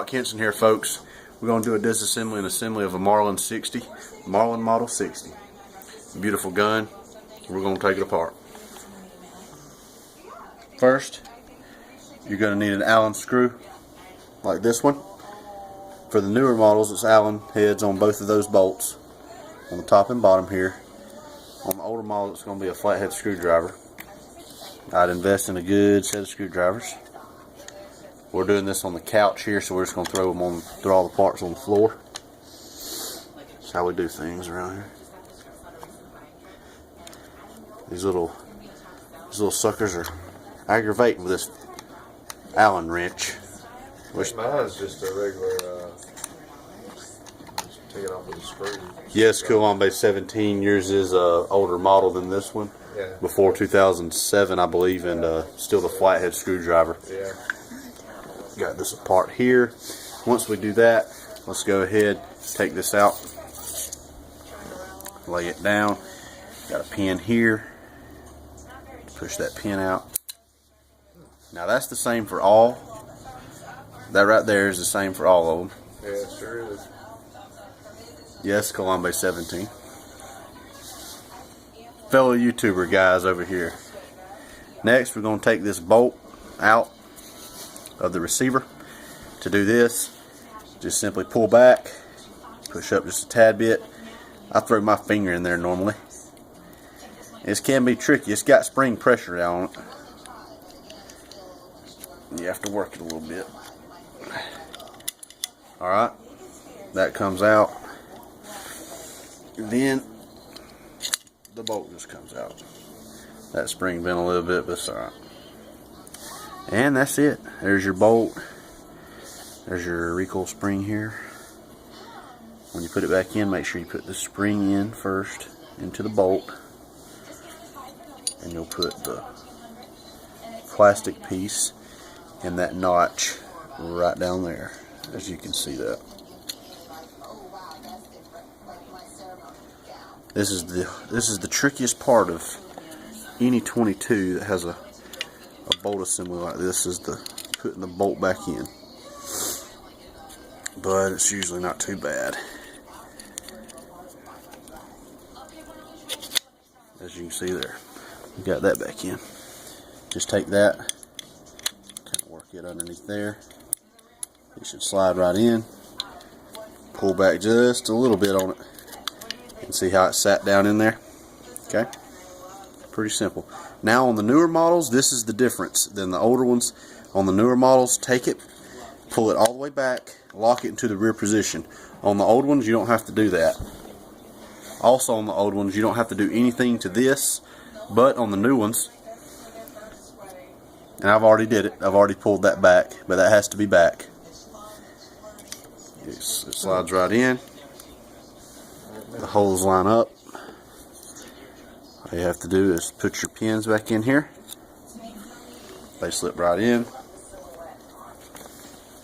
Kenson here, folks. We're going to do a disassembly and assembly of a Marlin 60, Marlin Model 60. Beautiful gun. We're going to take it apart. First, you're going to need an Allen screw like this one. For the newer models, it's Allen heads on both of those bolts, on the top and bottom here. On the older model, it's going to be a flathead screwdriver. I'd invest in a good set of screwdrivers. We're doing this on the couch here, so we're just going to throw them on through all the parts on the floor. That's how we do things around here. These little suckers are aggravating with this Allen wrench. Mine's just a regular, just take it off with a screw. Yes, Disassembly 17. Yours is an older model than this one. Yeah. Before 2007, I believe, and still the flathead screwdriver. Yeah. Got this apart here. Once we do that, let's go ahead, take this out, lay it down. Got a pin here. Push that pin out. Now that's the same for all. That right there is the same for all of them. Yeah, it sure is. Yes, Disassembly 17. Fellow YouTuber guys over here. Next, we're going to take this bolt out of the receiver. To do this, just simply pull back, push up just a tad bit. I throw my finger in there normally. This can be tricky. It's got spring pressure on it. You have to work it a little bit. Alright, that comes out. Then the bolt just comes out. That spring bent a little bit, but it's alright. And that's it. There's your bolt. There's your recoil spring here. When you put it back in, make sure you put the spring in first into the bolt. And you'll put the plastic piece in that notch right down there, as you can see that. This is the trickiest part of any 22 that has a bolt assembly like this, is the putting the bolt back in. But it's usually not too bad. As you can see there, we got that back in. Just take that, kind of work it underneath there. It should slide right in. Pull back just a little bit on it, and see how it sat down in there. Okay, pretty simple. Now on the newer models, this is the difference than the older ones. On the newer models, take it, pull it all the way back, lock it into the rear position. On the old ones, you don't have to do that. Also on the old ones, you don't have to do anything to this, but on the new ones, and I've already did it, I've already pulled that back, but that has to be back. It slides right in. The holes line up. All you have to do is put your pins back in here. They slip right in.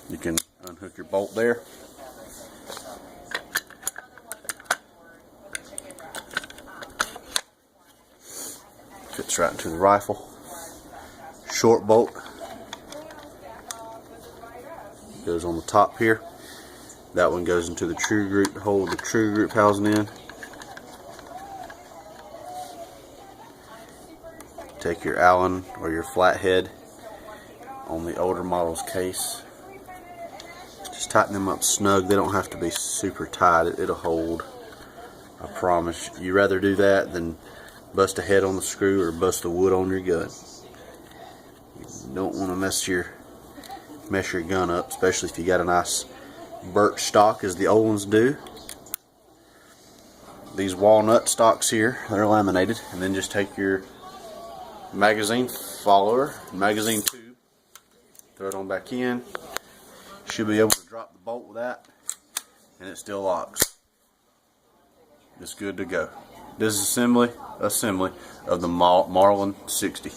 You can unhook your bolt there. Fits right into the rifle. Short bolt goes on the top here. That one goes into the true group to hold the true group housing in. Take your Allen or your flathead on the older model's case. Just tighten them up snug. They don't have to be super tight. It'll hold. I promise. You'd rather do that than bust a head on the screw or bust a wood on your gun. You don't want to mess your gun up, especially if you got a nice birch stock as the old ones do. These walnut stocks here, they're laminated. And then just take your magazine follower, magazine tube, throw it on back in. Should be able to drop the bolt with that, and it still locks. It's good to go. Disassembly, assembly of the Marlin 60.